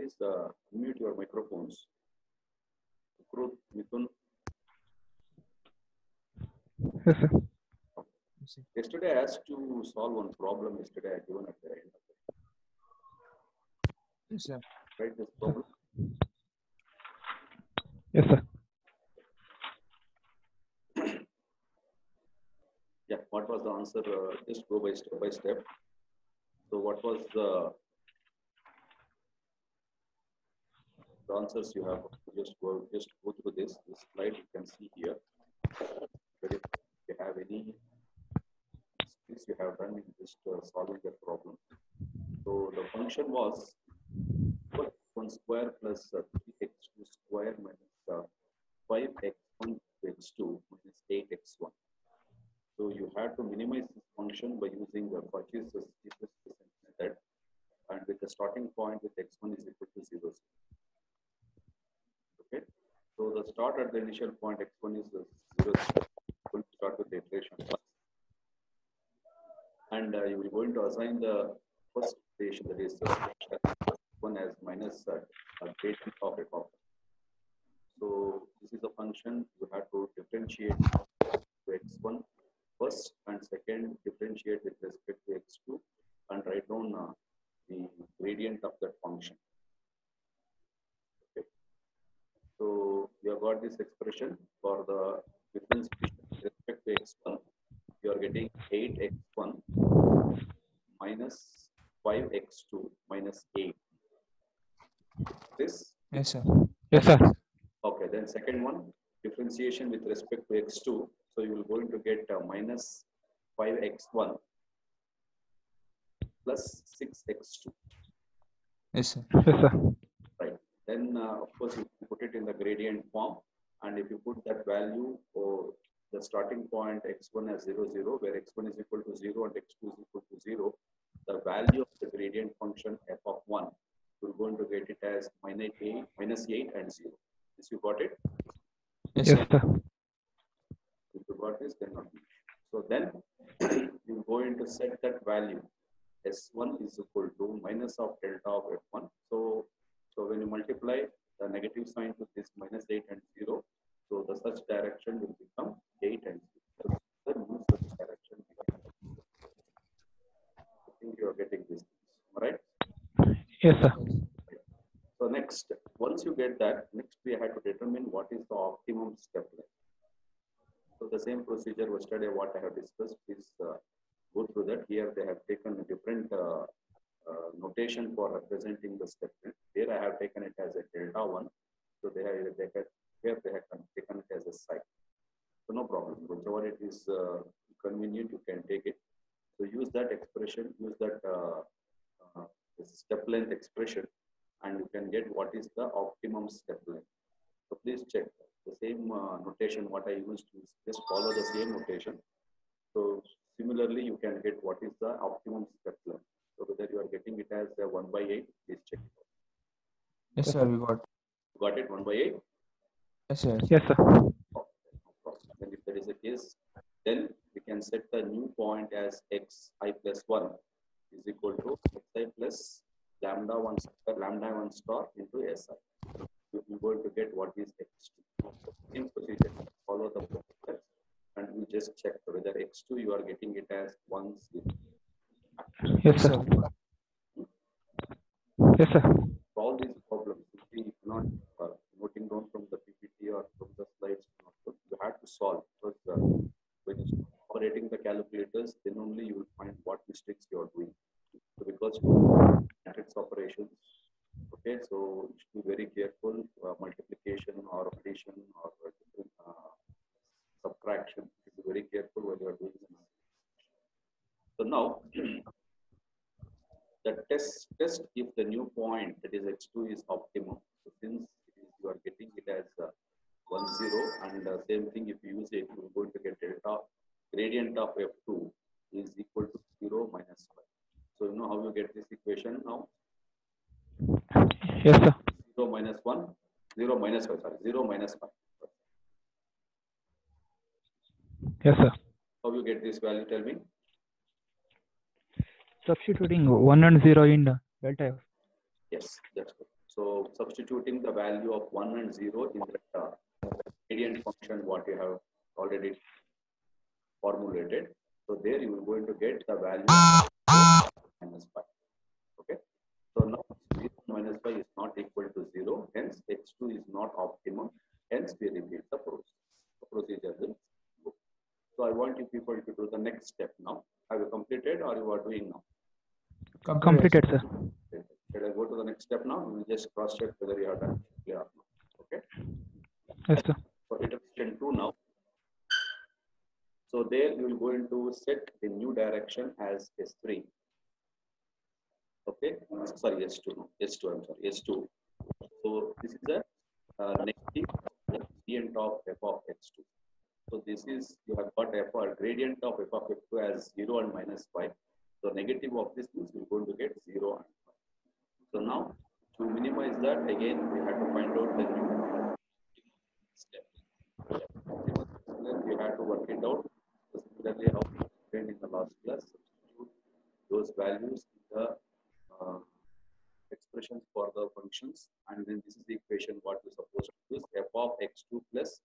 please mute your microphones. Krut, Mithun. Yes, sir. Yesterday I asked to solve one problem. Yesterday I given at the end of it. Yes, sir. Write this problem. Yes, sir. Yeah, what was the answer? Just go by step. So what was the answers you have? Just go through this slide. You can see here. But if you have any skills you have done in just solving the problem. So the function was 1 square plus 3x2 square minus 5x1 x2 minus 8x1. So you have to minimize this function by using the purchase method, and with the starting point with x1 is equal to 0. Okay. So the start at the initial point x1 is 0. Going to start with the iteration, and you will going to assign the first iteration, that is one as minus gradient of f. So this is a function you have to differentiate to x1 first, and second differentiate with respect to x2, and write down the gradient of that function. Okay. So you have got this expression for the differentiation with respect to x1. You are getting 8x1 minus 5x2 minus 8. This? Yes, sir. Yes, sir. Okay, then second one, differentiation with respect to x2. So you will going to get minus 5x1 plus 6x2. Yes, sir. Yes, sir. Right. Then, of course, you put it in the gradient form. And if you put that value for the starting point x1 as 0, 0, where x1 is equal to 0 and x2 is equal to 0, the value of the gradient function f of 1, you're going to get it as minus 8 and 0. This you got it? Yes, Yes, sir. sir. If you got this, then not. So then you go into set that value. S1 is equal to minus of delta of F1. So when you multiply the negative sign to this minus 8 and 0, so the such direction will become 8 and 0. So then use such direction. I think you are getting this, right? Yes, sir. So next, once you get that, next we have to determine what is the optimum step length. So the same procedure yesterday what I have discussed, please go through that. Here they have taken a different notation for representing the step length. Here I have taken it as a delta 1. So here they have taken it as a psi. So no problem. Whichever it is convenient, you can take it. So use that expression, use that step length expression, and you can get what is the optimum step length. So please check the same notation what I used to just follow the same notation. So similarly, you can get what is the optimum step length. So whether you are getting it as 1 by 8, please check it out. Yes, sir. We got. Got it 1 by 8? Yes, sir. Yes, sir. Okay, no problem. Then if that is the case, then we can set the new point as xi plus 1 is equal to xi plus lambda 1 star into si. You're going to get what is x2. Same procedure. Follow the process, and we just check whether x2 you are getting it as 1, 0. Yes, sir. Yes, sir. All these problems, if you not noting down from the PPT or from the slides, you have to solve, because when you start operating the calculators, then only you will find what mistakes you are doing. So because matrix operations, okay, so you should be very careful. Multiplication or addition or subtraction, you should be very careful when you are doing them. So now the test if the new point, that is x2, is optimum. So since you are getting it as 1, 0, and same thing, if you use it, you are going to get delta gradient of f2 is equal to 0 minus 5. So you know how you get this equation now? Yes, sir. 0 minus 1, 0 minus 5, sorry, 0 minus 5. Yes, sir. How you get this value, tell me? Substituting 1 and 0 in the delta F. Yes, that's good. So substituting the value of 1 and 0 in that gradient function what you have already formulated. So there you are going to get the value of minus 5. Okay. So now 0 minus 5 is not equal to 0. Hence x2 is not optimum. Hence we repeat the procedure. So I want you people to do the next step now. Have you completed or you are doing now? Completed, sir. Should I go to the next step now? We will just cross check whether you have done clear or not. Okay. Yes, sir. So iteration 2 now. So there you will going to set the new direction as S3. Okay. Sorry, S2. No. S2. I'm sorry. S2. So this is a negative gradient of f of x2. So this is, you have got f or gradient of f of x2 as 0 and minus 5. So negative of this means we're going to get 0 and 5. So now to minimize that, again we have to find out the new step. Then we have to work it out. So similarly, how we explained in the last class, substitute those values in the expressions for the functions, and then this is the equation what we're supposed to use, f of x2 plus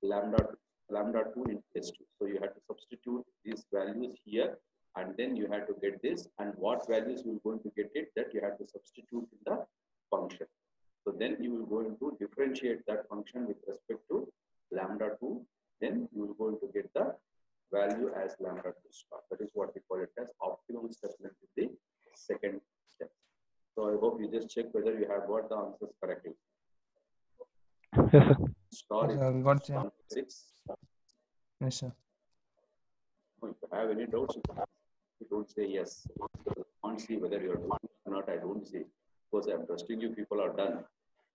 lambda 2 into s2. So you have to substitute these values here, and then you have to get this, and what values you're going to get it, that you have to substitute in the function. So then you will going to differentiate that function with respect to lambda 2, then you will going to get the value as lambda 2 star. That is what we call it as optimum step length in the second step. So I hope you just check whether you have got the answers correctly. Yes, sir. Star Yes, is sir, we got it. 6. Yes, sir. If you have any doubts, you don't say yes. I can't see whether you are doing it or not. I don't see. Because I'm trusting you, people are done.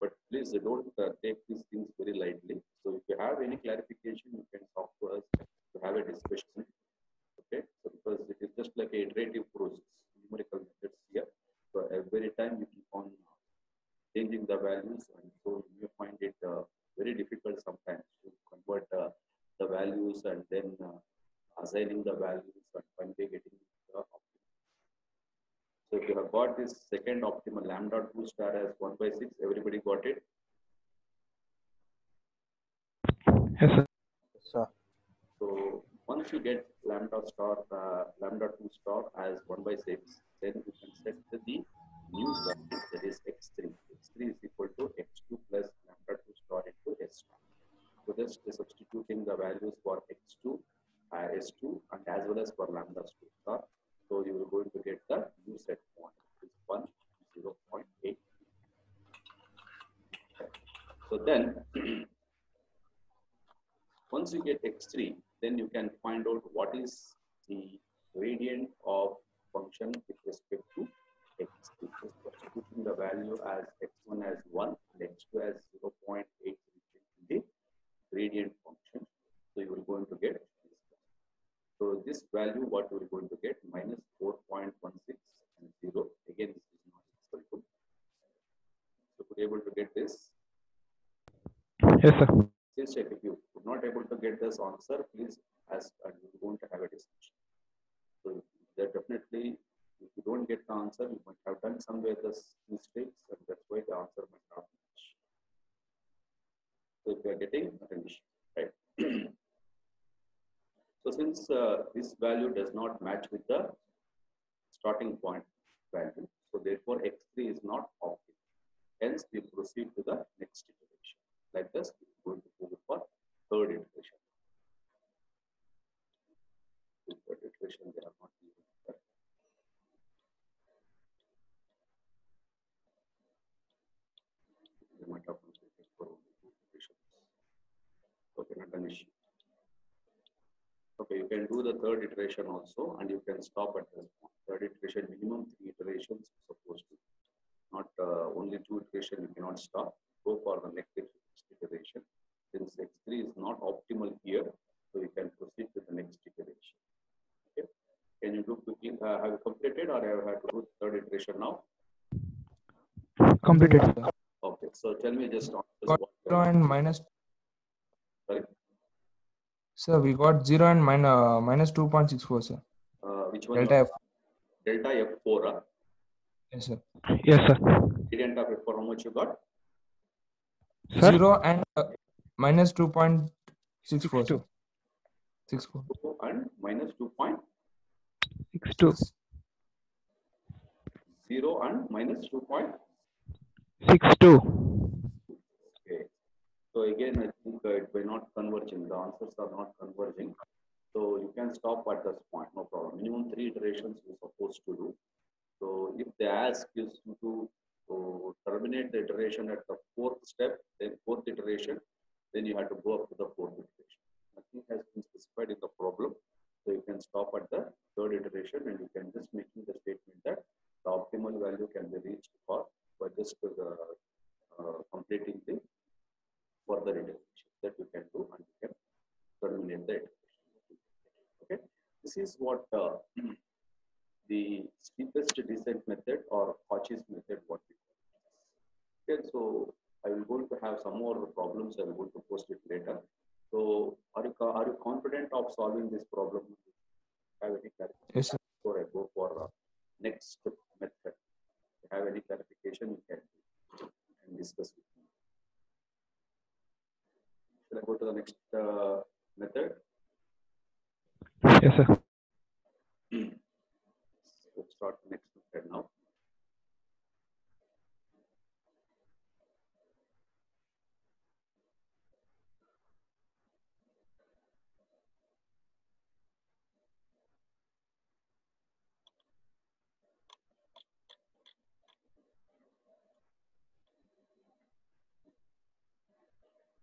But please don't take these things very lightly. So if you have any clarification, you can talk to us to have a discussion. Okay. So because it is just like an iterative process, numerical methods here. So every time you keep on changing the values, and so you find it very difficult sometimes to convert the values and then assigning the values and finally getting the optimal. So if you have got this second optimal lambda 2 star as 1 by 6, everybody got it? Yes, sir. Sir. So once you get lambda 2 star as 1 by 6, then you can set the new value, that is x3. x3 is equal to x2 plus lambda 2 star into s2. So just substituting the values for x2, s2, and as well as for lambda 2 star. So you will going to get the new set point, which is 1, 0.8. So then, once you get x3, then you can find out what is the gradient of function with respect to x3. So substituting the value as x1 as 1 and x2 as 0.8 in the gradient function. So you will going to get this. So this value, what you will going to get, minus 4.16 and 0. Again, this is not equal to. So could you able to get this? Yes, sir. Please check. If you are not able to get this answer, please ask, and we're going to have a discussion. So that definitely, if you don't get the answer, you might have done somewhere the mistakes, and that's why the answer might not match. So if you are getting attention, right? So since this value does not match with the starting point value, so therefore x3 is not optimal. Hence, we proceed to the next iteration. Like this, we're going to move for third iteration. Third iteration, they are not using that. They might have completed for only 2 iterations. Okay, not an issue. Okay, you can do the third iteration also, and you can stop at this point. Third iteration, minimum 3 iterations supposed to. Not only 2 iterations, you cannot stop. Go for the next iteration. Since x3 is not optimal here, so you can proceed to the next iteration. Okay. Can you do quickly? Have you completed, or have had to do third iteration now? Completed. Okay. So tell me just on this. Got 0 and minus. Sorry. Sir, we got 0 and minus 2.64, sir. Which one? Delta F. Delta F4. Yes, sir. Yes, sir. Gradient of f4, how much you got? Sir? 0 and minus 2.64, sir. 62. 64. 2 and minus 2.0 62. and minus 2.0. 62. Okay. So again, I think it may not converging. The answers are not converging. So you can stop at this point, no problem. Minimum 3 iterations you're supposed to do. So if they ask you to terminate the iteration at the fourth step, then fourth iteration, then you have to go up to the fourth iteration. Nothing has been specified in the problem. So you can stop at the third iteration and you can just making the statement that the optimal value can be reached for by just completing the further iteration that you can do and you can terminate the iteration. Okay, this is what the steepest descent method or Cauchy's method, what we call it. Okay, so I will going to have some more problems. I will going to post it later. So are you confident of solving this problem? Have any clarification? Yes, sir. Before I go for next method, if you have any clarification, you can discuss with me. Should I go to the next method? Yes, sir. Let's start the next method now.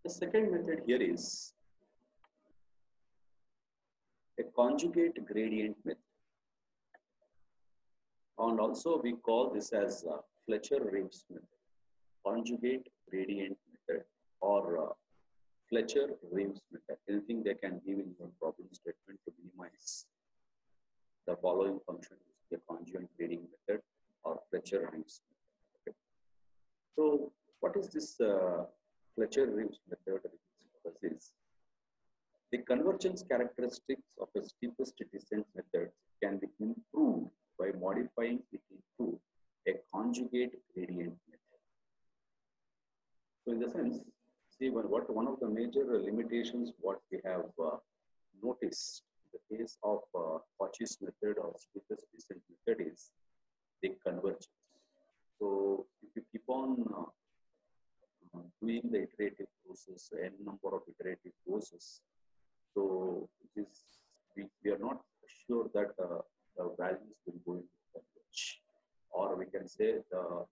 The second method here is a conjugate gradient method. And also we call this as Fletcher-Rives method, conjugate gradient method, or Fletcher-Rives method. Anything they can give in your problem statement to minimize the following function is the conjugate gradient method or Fletcher-Rives method. Okay. So what is this Fletcher-Rives method? Is the convergence characteristics of a steepest descent method can be improved by modifying it into a conjugate gradient method. So in the sense, see one of the major limitations what we have noticed in the case of Cauchy's method or steepest descent method is the convergence. So if you keep on doing the iterative process, n number of iterative process, so we are not sure that the values will go into converge, or we can say the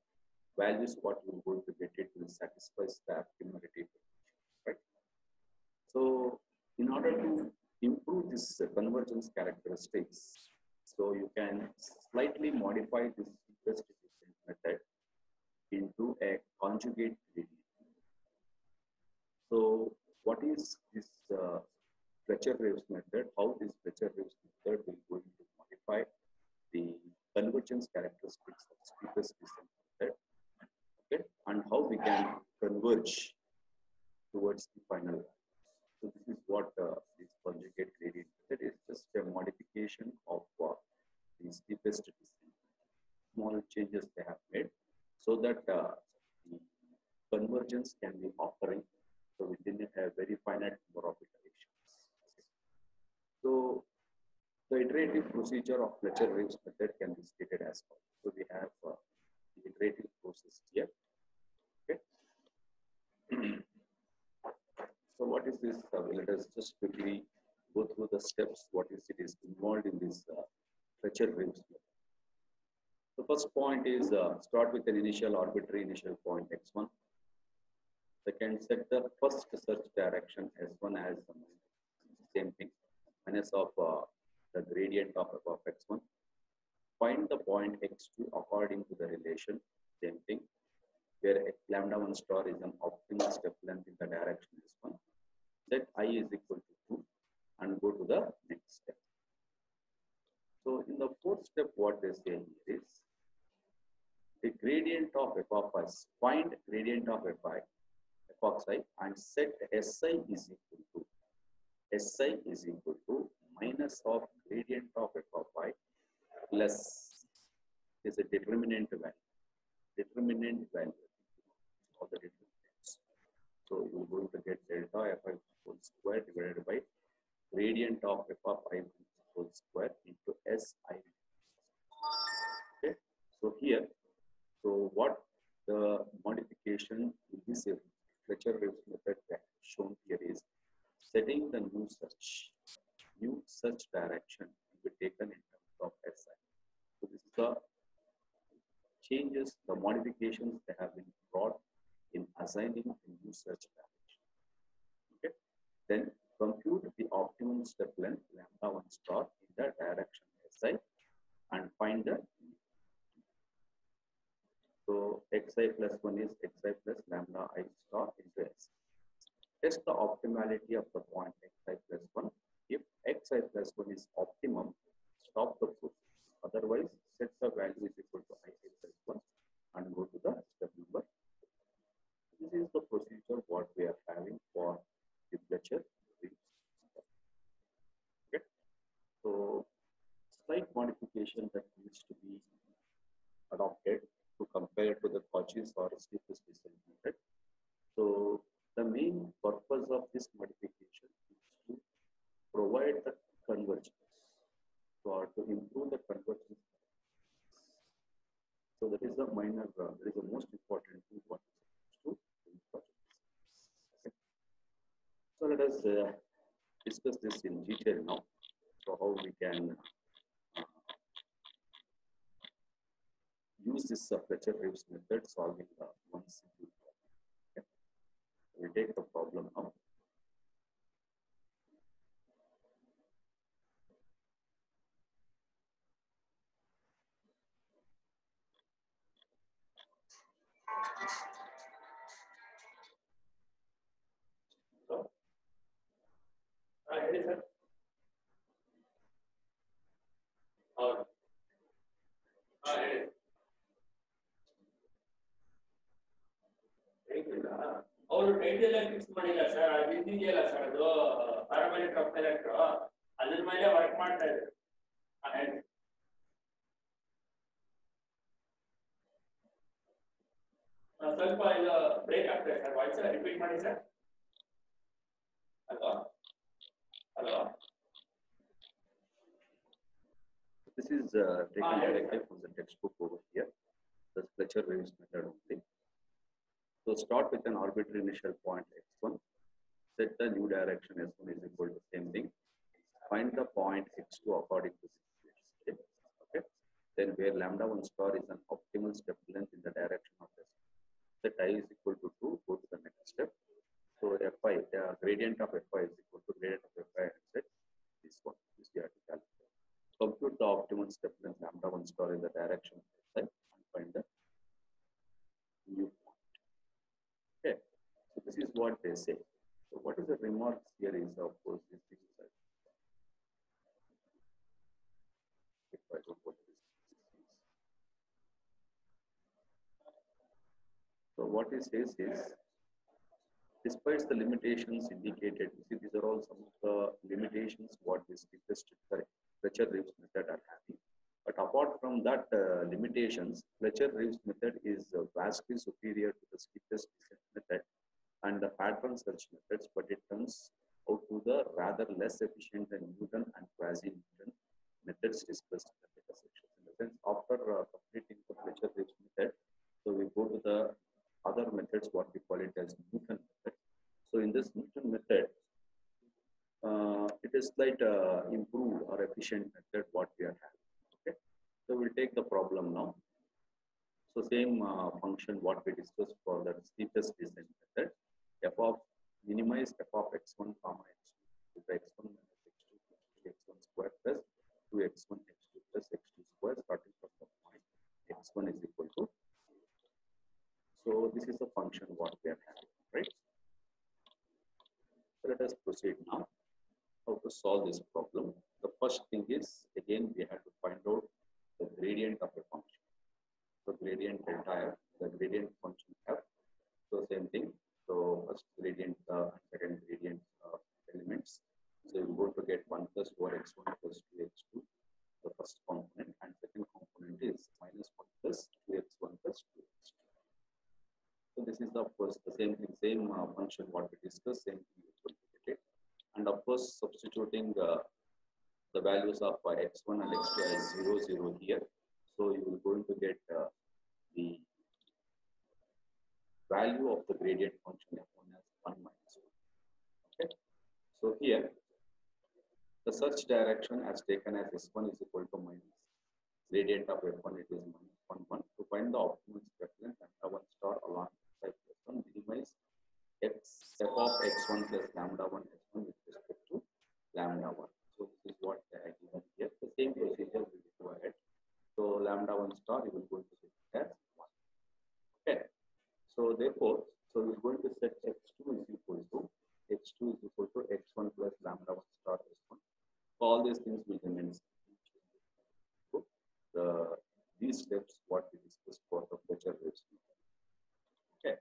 values what we're going to get it will satisfy the optimality, right? So in order to improve this convergence characteristics, so you can slightly modify this simplest descent method into a conjugate gradient. So what is this Fletcher-Rives method? How this Fletcher-Rives method will going to modify the convergence characteristics of steepest descent method, okay, and how we can converge towards the final value. So this is what this conjugate gradient method is, just a modification of the steepest descent. Small changes they have made so that the convergence can be occurring so within a very finite number of iterations. So the iterative procedure of Fletcher-Rives method can be stated as follows. So we have the iterative process here. Okay. So what is this? Let us just quickly go through the steps. What is it is involved in this Fletcher-Rives method. The first point is start with an arbitrary initial point x1. Second, set the first search direction s1 as the same thing, minus of the gradient of f of x1. Find the point x2 according to the relation, same thing, where lambda1 star is an optimal step length in the direction s1. Set I is equal to 2 and go to the next step. So in the fourth step, what they say here is the gradient of f of s. Find gradient of fi, f of xi, and set si is equal to minus of gradient of f of I plus is a determinant value. Determinant value of the determinants. So you're going to get delta fi whole square divided by gradient of f of I whole square into Si. Okay. So here, so what the modification in this Fletcher-Waves method that is shown here is setting the new search direction will be taken in terms of Si. So this is the changes, the modifications that have been brought in assigning a new search direction. Okay. Then compute the optimum step length lambda 1 star in the direction Si and find the. So xi plus 1 is xi plus lambda I star into S. Test the optimality of the point xi plus 1. If xi plus 1 is optimum, stop the process. Otherwise, set the value is equal to I plus 1 and go to the step number. This is the procedure what we are having for the Fletcher. Okay. So slight modification that needs to be adopted to compare to the Cauchy's or steepest descent method. So the main purpose of this modification is to provide the convergence, or to improve the convergence. So that is the minor, that is the most important thing what is to do. Okay. So let us discuss this in detail now. So how we can use this Fletcher-Waves method solving one simple problem. Okay. We'll take the problem now. So, ready, sir? ಅವರು title fix ಮಾಡಿಲ್ಲ sir, ಅದು ಇದೆಯಲ್ಲ sir, ಅದು parameter of electro ಅದ್ರ ಮೇಲೆ work ಮಾಡ್ತಾ ಇದ್ದಾರೆ. ಸ್ವಲ್ಪ ಇದು ಬ್ರೇಕ್ ಆಗ್ತದೆ ಸರ್, ವಾಯ್ಸ್ ರಿಪೀಟ್ ಮಾಡಿ sir. Hello hello. This is taken directly from the textbook over here, the Fletcher-Waves method only. So start with an arbitrary initial point x1, set the new direction s1 is equal to same thing, find the point x2 according to this step. Okay. Then where lambda 1 star is an optimal step length in the direction of s1. Set I is equal to 2, go to the next step. So fi, the gradient of fi is equal to gradient of fi and set this one. This we have to calculate. Compute the optimal step length lambda 1 star in the direction of si and find the new point. Okay. So this is what they say. So what is the remarks here is, of course, this thing is that if I don't put this. So what it says is, despite the limitations indicated, you see these are all some of the limitations what this Fletcher-Waves method are having. But apart from that limitations, Fletcher-Waves method is vastly superior to the steepest descent method and the pattern search methods, but it turns out to the rather less efficient than Newton and quasi-Newton methods discussed in the data section. In the sense, after completing the Fletcher-Waves method, so we go to the other methods, what we call it as Newton method. So in this Newton method, it is like improved or efficient method what we are having. Okay. So we'll take the problem now. So same function what we discussed for the steepest descent method. F of minimize f of x1 comma x2 with x1 minus x2 x1 square plus 2x1 x2 plus x2 square starting from the point x1 is equal to. So this is the function what we are having, right? So let us proceed now. How to solve this problem? The first thing is, again, we have to find out the gradient of a function. So gradient delta f, the gradient function f. So same thing. So first gradient and second gradient elements. So you go to get 1 plus 4x1 plus 2x2, the first component, and second component is minus same thing, same function what we discussed, same thing is going to get it. And of course, substituting the values of x1 and x2 as 0, 0 here. So you will going to get the value of the gradient function f1 as 1 minus 1. Okay. So here, the search direction as taken as s1 is equal to minus gradient of f1, it is minus 1, 1. To find the optimal step length, lambda 1 star along side s1, minimize f of x1 plus lambda 1 s1 with respect to lambda 1. So this is what I have given here. The same procedure will be required. So lambda 1 star, you will go to set it as 1. Okay. So therefore, so we're going to set x2 is equal to x1 plus lambda 1 star s1. All these things will remain these steps what we discussed for the pressure waves. Okay.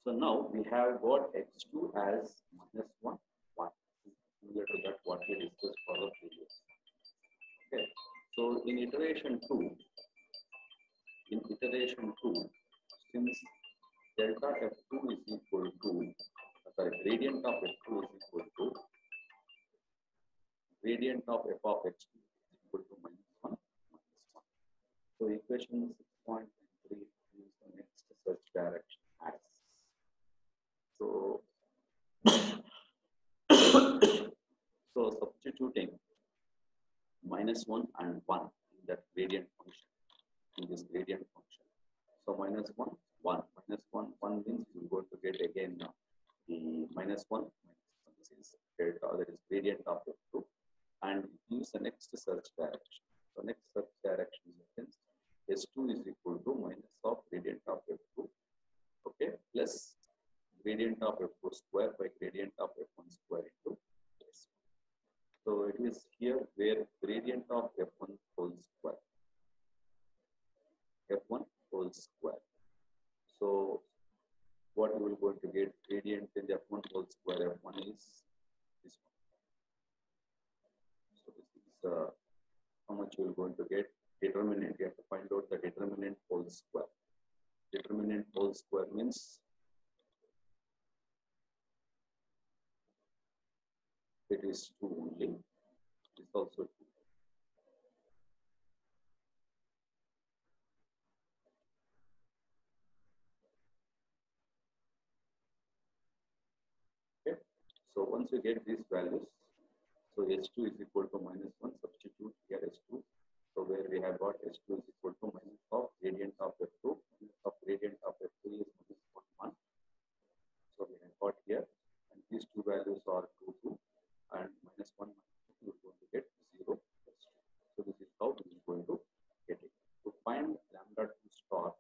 So now we have got x2 as minus 1, 1. Similar to that what we discussed for the previous. Okay. So in iteration 2, since delta f2 is equal to, gradient of f2 is equal to gradient of f of x2 is equal to minus 1, minus 1. So equation 6.3 is the next search direction as. So, so substituting minus 1 and 1 in that gradient function, in this gradient function. So minus 1, 1, minus 1, 1 means you are going to get again the minus 1, this is delta, that is gradient of f2, and use the next search direction. So next search direction is s2 is equal to minus of gradient of f2, okay, plus gradient of f2 square by gradient of f1 square into s1. So it is here where gradient of f1 whole square, f1 whole square. So what you will going to get gradient in the f1 whole square, f1 is this one. So this is how much you will going to get. Determinant, you have to find out the determinant whole square. Determinant whole square means it is 2 only. It is also 2. Okay. So once you get these values, so h2 is equal to minus 1, substitute here h2. So where we have got h2 is equal to minus of gradient of f2, minus of gradient of f3 is minus 1, 1. So we have got here, and these two values are 2, 2, and minus 1, minus 2, you are going to get 0, plus 2. So this is how we are going to get it. To find lambda 2 star,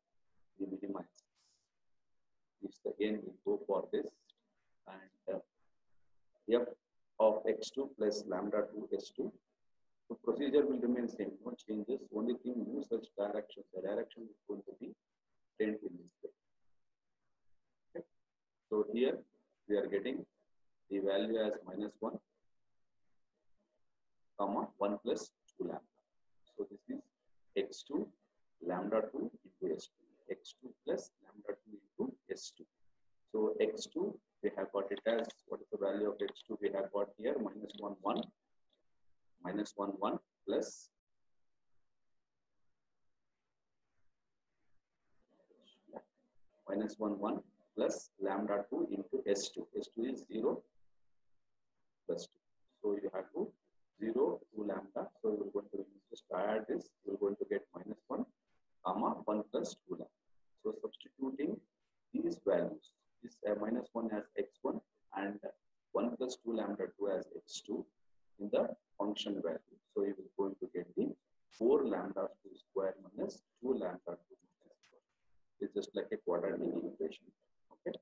we minimize. This again we go for this, and f of x2 plus lambda 2 s2. So procedure will remain same, no changes. Only thing, new search direction. The direction is going to be bent in this way. Okay. So here we are getting the value as minus 1, comma 1 plus 2 lambda. So this is x2 lambda 2 into s2. x2 plus lambda 2 into s2. So x2 we have got it as, what is the value of x2? We have got here minus 1, 1, minus 1, 1 plus minus 1, 1 plus lambda 2 into s2. s2 is 0 plus 2. So you have to 0 2 lambda. So you are going to just add this. You are going to get minus 1, comma 1 plus 2 lambda. So substituting these values, this minus 1 as x1 and 1 plus 2 lambda 2 as x2 in the function value. So you will going to get the 4 lambda 2 square minus 2 lambda 2 square. It's just like a quadratic equation. Okay.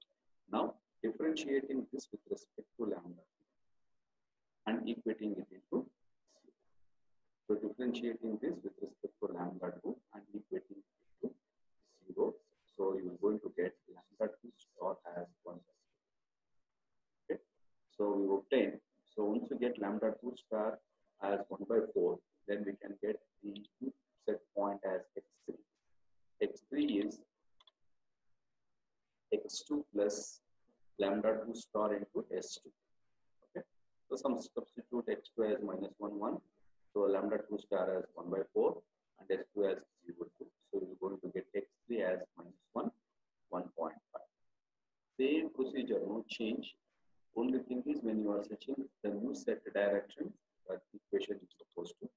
Now differentiating this with respect to lambda and equating it into 0. So differentiating this with respect to lambda 2 and equating it to 0. So you are going to get lambda 2 star as 1. Okay. So we obtain. So once you get lambda 2 star as 1 by 4, then we can get the set point as x3. x3 is x2 plus lambda 2 star into s2. Okay. So some substitute x2 as minus 1, 1. So lambda 2 star as 1 by 4 and s2 as 0, 2. So you're going to get x3 as minus 1, 1.5. Same procedure, no change. Only thing is when you are searching the new set direction, that equation is supposed to use.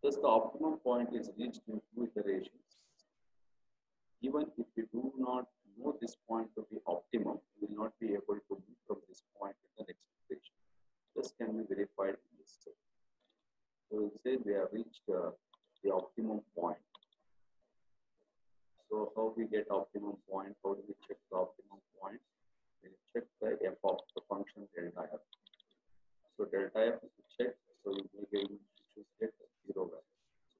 Thus, the optimum point is reached in 2 iterations. Even if we do not know this point to be optimum, we will not be able to move from this point in the next iteration. This can be verified in this step. So we'll say we have reached the optimum point. So how we get optimum point? How do we check the optimum point? We check the f of the function delta f. So delta f is checked. So you will get 0 value.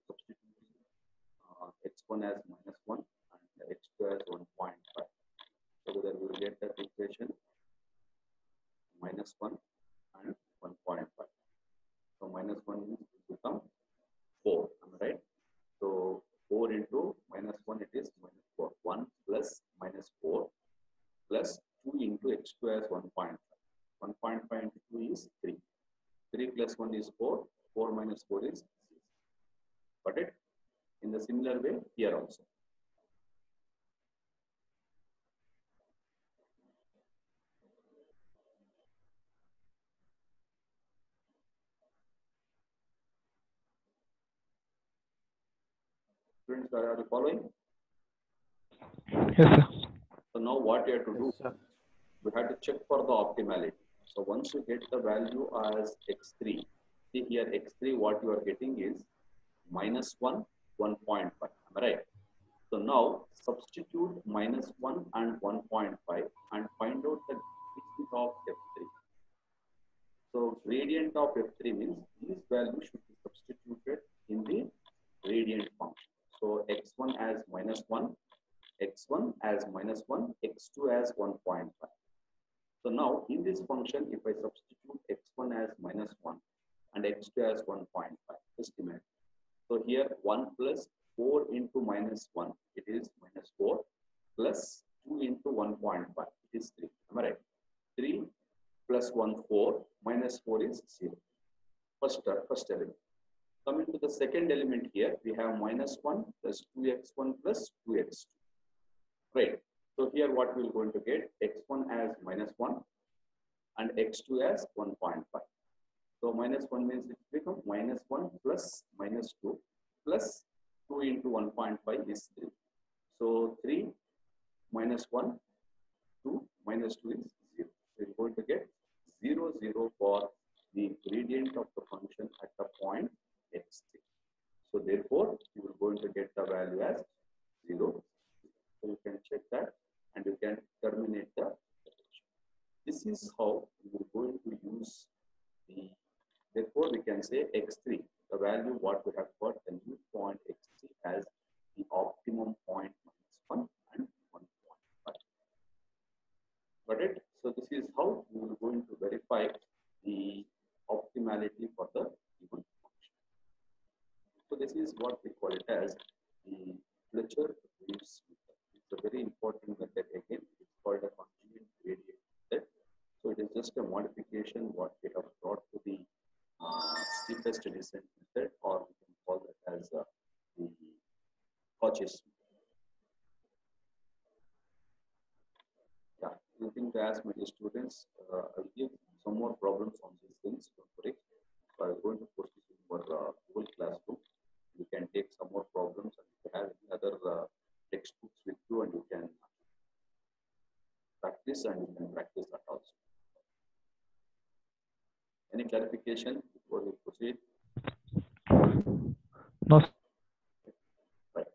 So substitute x1 as minus 1 and x2 as 1.5. So then we will get that equation minus 1 and 1.5. So minus 1 will become 4. Am I right? So 4 into minus 1, it is minus 4. 1 plus minus 4 plus 2 into x2 as 1.5. 1.5 into 2 is 3. 3 plus 1 is 4. 4 minus 4 is 6. Got it? In the similar way here also. Students, are you following? Yes, sir. So now what you have to do, Yes, sir. we have to check for the optimality. So once you get the value as x3, see here x3 what you are getting is minus 1, 1.5. Am I right? So now substitute minus 1 and 1.5 and find out the gradient of f3. So gradient of f3 means these values should be substituted in the gradient function. So x1 as minus 1, x1 as minus 1, x2 as 1.5. So now in this function, if I substitute x1 as minus 1 and x2 as 1.5, just imagine. So here 1 plus 4 into minus 1, it is minus 4 plus 2 into 1.5, it is 3. Am I right? 3 plus 1, 4 minus 4 is 0. First element. Coming to the second element here, we have minus 1 plus 2x1 plus 2x2. Right. So here what we're going to get, x1 as minus 1 and x2 as 1.5. So minus 1 means it becomes minus 1 plus minus 2 plus 2 into 1.5 is 3. So 3 minus 1, 2 minus 2 is 0. So you're going to get 0, 0 for the gradient of the function at the point x3. So therefore, you are going to get the value as 0. So you can check that and you can terminate the iteration. This is how you are going to use the, therefore we can say x3, the value what we have got, the new point x3 as the optimum point minus 1 and 1.5. Got it? So this is how we are going to verify the optimality for the given function. So this is what we call it as the Fletcher-Waves method. It's a very important method again. It's called a conjugate gradient method. So it is just a modification what we have brought to the steepest descent method, or we can call that as the Cauchy's method. Yeah, anything to ask my dear students? I'll give some more problems on these things. Don't worry. So I'm going to post this in our Google Classroom. You can take some more problems, and if you have any other textbooks with you, and you can practice, and you can practice that also. Any clarification before we proceed? No. Right.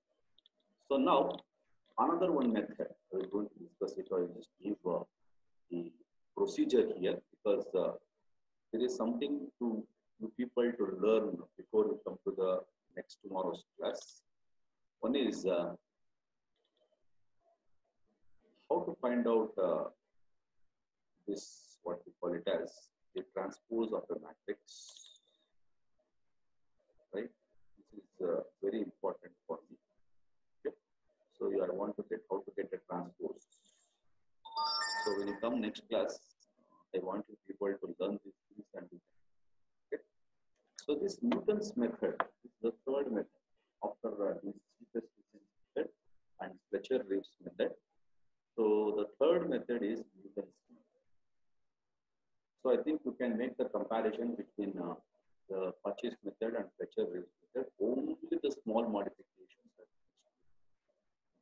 So now another one method we're going to discuss it, or I'll just give the procedure here, because there is something to you people to learn before we come to the next tomorrow's class. One is how to find out this, what we call it as the transpose of a matrix, right? This is very important for me. Okay. So I want to get how to get a transpose. So when you come next class, I want you people to learn these things and do that. Okay. So this Newton's method is the third method after this superposition method and Fletcher-Reeves method. So the third method is Newton's method. So I think you can make the comparison between the Purchase method and Fletcher-Reeves method. Only the small modifications.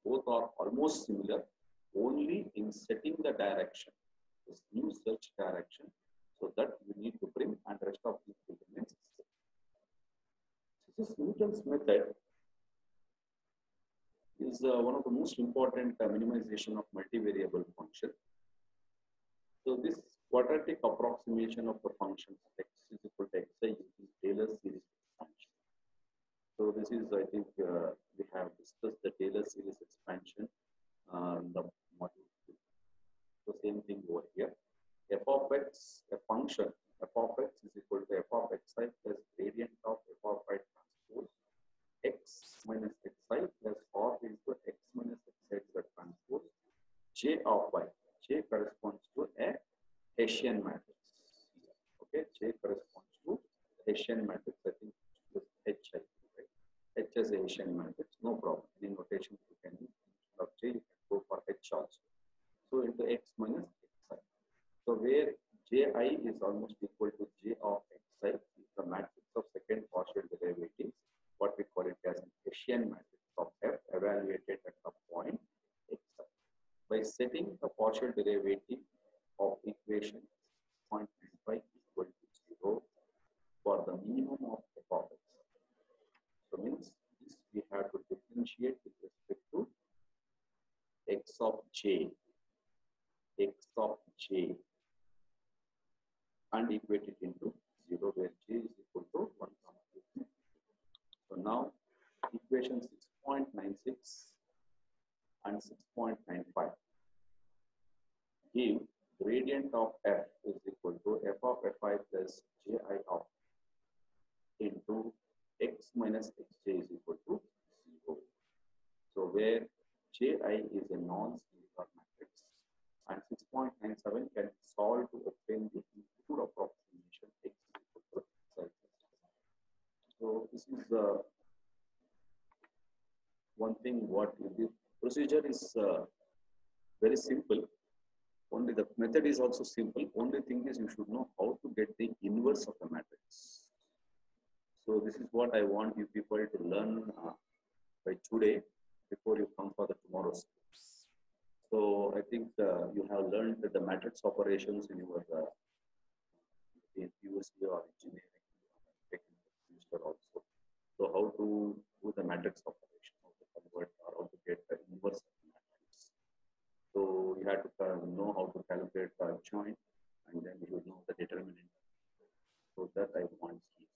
Both are almost similar, only in setting the direction, this new search direction, so that you need to bring and rest of these elements. This Newton's method is one of the most important minimization of multivariable function. So this quadratic approximation of the functions x is equal to xi using Taylor series expansion. So this is, I think, we have discussed the Taylor series expansion in the module 2. So same thing over here. F of x, a function, f of x is equal to f of xi plus gradient of f of I transpose x minus xi plus r is to x minus xi to the transpose j of y. J corresponds to a Hessian matrix. Okay, J corresponds to Hessian matrix. I think it's H, right? H is a Hessian matrix, no problem. Any notation you can use. Instead of J, you can go for H also. So into x minus xi. So where ji is almost equal to j of xi is the matrix of second partial derivatives, what we call it as an Hessian matrix of f evaluated at the point xi. By setting the partial derivative of equation 0.95 equal to 0 for the minimum of f of x. So means this we have to differentiate with respect to x of j and equate it into 0 where j is equal to 1, 2. So now equation 6.96 and 6.95 give gradient of f is equal to f of fi plus ji of into x minus xj is equal to 0. So where ji is a non-scalar matrix and 6.97 can solve to obtain the input approximation x is equal to xi. So this is one thing. What the procedure is very simple. Only the method is also simple. Only thing is you should know how to get the inverse of the matrix. So this is what I want you people to learn by today before you come for the tomorrow's class. So I think you have learned the matrix operations in your in PhD or engineering semester also. So how to do the matrix operation, how to convert or how to get the inverse of the matrix. So you have to know how to calculate the joint, and then you know the determinant. So that I want here.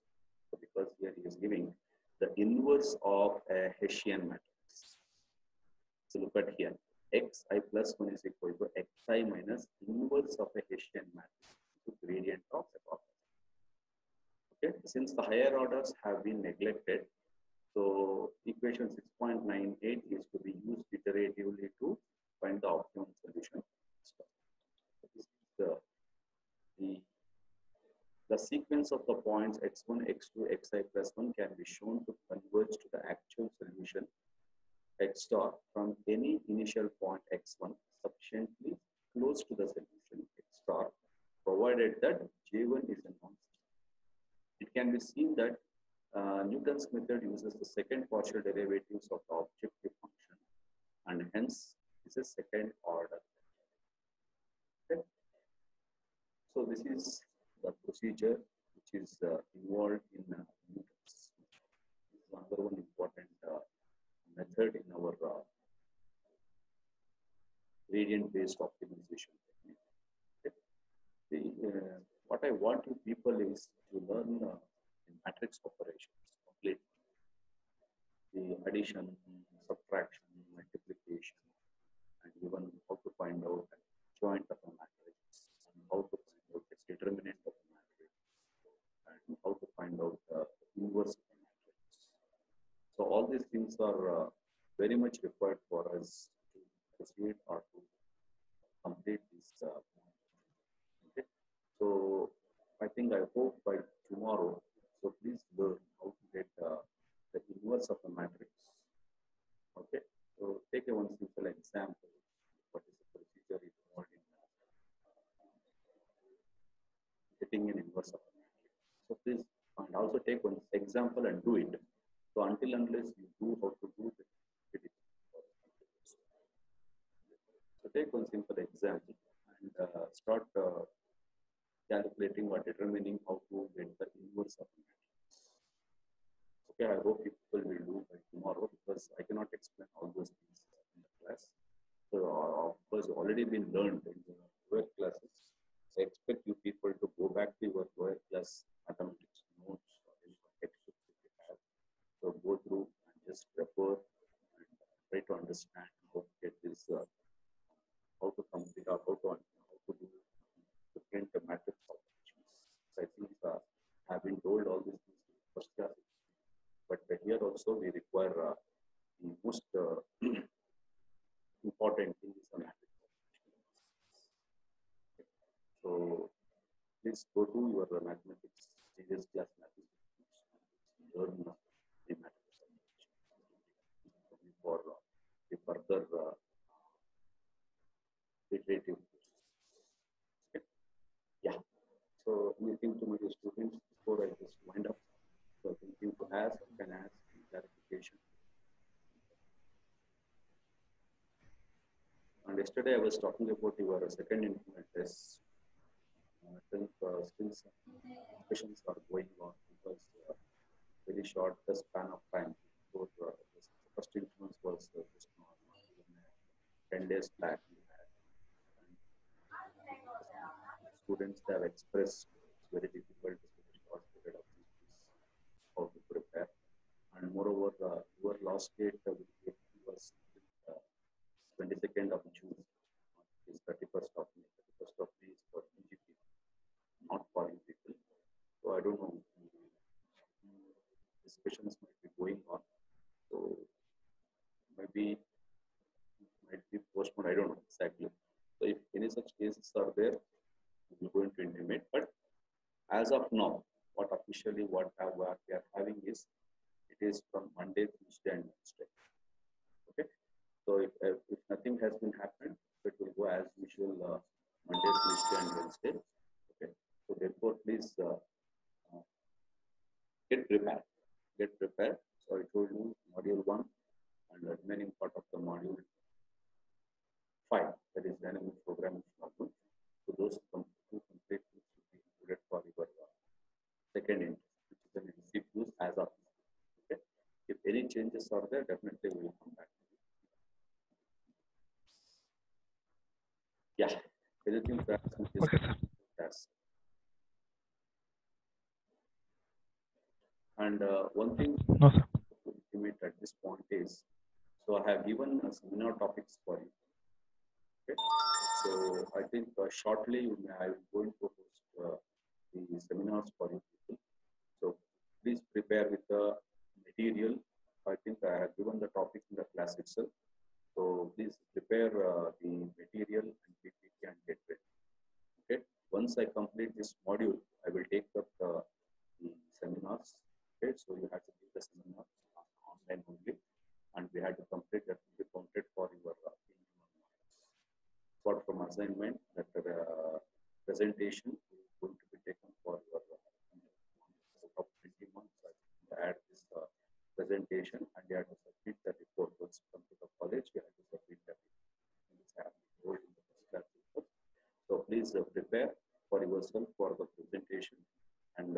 So because here he is giving the inverse of a Hessian matrix. So look at here, xi plus 1 is equal to xi minus inverse of a Hessian matrix to gradient of f of x. Okay, since the higher orders have been neglected, so equation 6.98 is to be used iteratively to find the optimum solution. So this is the sequence of the points x1, x2, xi plus 1 can be shown to converge to the actual solution x star from any initial point x1 sufficiently close to the solution x star, provided that j1 is a non-zero. It can be seen that Newton's method uses the second partial derivatives of the objective function and hence is a second order. Okay. So this is the procedure which is involved in Newton's. This is another one important method in our gradient-based optimization technique. Okay. What I want you people is to learn the matrix operations completely. The addition, subtraction, multiplication, and even how to find out the joint of a matrix, and how to find out the determinant of a matrix, and how to find out the inverse of a matrix. So all these things are very much required for us to proceed or to complete this. Okay. So I think I hope by tomorrow. So please learn how to get the inverse of the matrix. Okay. So take a one simple example. What is the procedure involved in getting an inverse of a matrix? So please, and also take one example and do it. So until unless you do how to do it, so take one simple example and start calculating or determining how to get the inverse of a matrix. Okay, I hope people will do by tomorrow because I cannot explain all those things in the class. So of course already been learned in the lower classes. I expect you people to go back to your lower class mathematics notes or any textbooks that you have. So go through and just refer and try to understand how to get this, how to complete or how to do different matrix operations. So I think I've been told all these things in first class, but here also we require the most important thing is the matrix operations. So please go to your mathematics previous class mathematics and learn the matrix operations for the further iterative process. Okay. Yeah. So anything to my students before I just wind up? So anything to ask, you can ask clarification. And yesterday I was talking about your second increment test. I think still some discussions are going on because very short span of time. So the first influence was just 10 days back. And students have expressed it's very difficult to short period of time how to prepare. And moreover, your last date was 22nd of June. Is 31st of May. 31st of May is for EGP, not for you people. So I don't know. Discussions might be going on. So maybe it might be postponed. I don't know exactly. So if any such cases are there, we're going to intimate. But as of now, what officially what we are having is it is from Monday, Tuesday, and Wednesday. Okay. So if nothing has been happened, it will go as usual Monday, Tuesday, and Wednesday. Okay. So therefore, please get prepared. Get prepared. So I told you module 1 and the remaining part of the module 5, that is dynamic programming module. So those two complete will be included for your second interest, which is an MCQs as of now. Okay. If any changes are there, definitely we will come back. Yeah. Anything to ask me? Okay, sir. Yes. And one thing No, sir. to intimate at this point is, so I have given seminar topics for you. Okay. So I think shortly I will going to host the seminars for you people. So please prepare with the material. I think I have given the topic in the class itself. So please prepare the material and PPT and get ready. Okay. Once I complete this module, I will take up the seminars. Okay. So you have to give the seminar online only, and we had to complete that will be counted for your apart from assignment, that presentation is going to be taken for your of 20 months. Add this presentation and you have to submit the report. Once you come to the college, you have to submit the report. So please prepare for yourself for the presentation and